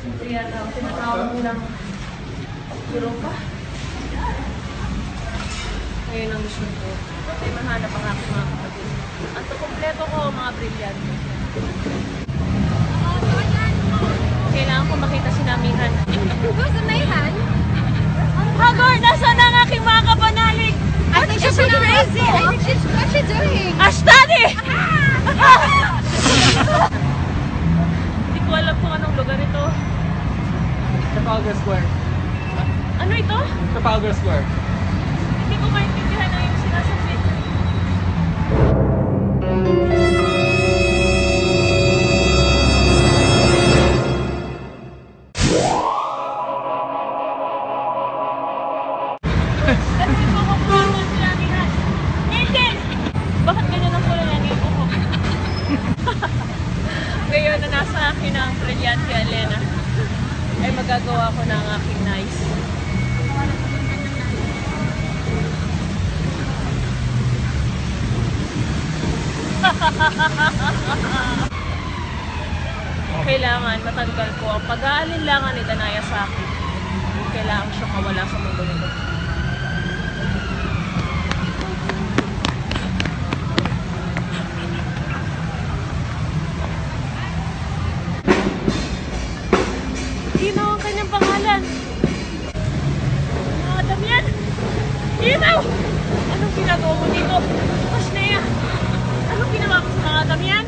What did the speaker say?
Ito yata ang tinatawag nilang Europa. Ngayon ang mission ko. Ay mahanap ang aking mga kapatid. At kumpleto ko mga brilyante. Kailangan ko makita si Namihan. Who's the Mayhan? Hagor! Nasaan ang aking mga kapanalig? I think she's crazy. I think she's, what's she doing? Ashtani! Hindi ko alam kung anong lugar ito. Trafalgar Square. Ano ito? Trafalgar Square. Hindi ko maintindihan ang iyong sinasabi. Bakit ganyan ang kulay ng ipo ko? Ngayon na nasa akin ang brilyante Elena, ay magagawa ko ng aking nice. Kailangan matanggal ko ang pag-aalinlangan ni Danaya sa akin. Kailangan siya mawala sa mundo nito. Ginaw ang kanyang pangalan. Mga Damian! Ginaw! Anong ginagawa mo dito? Ashnea! Anong ginawa ko sa mga Damian?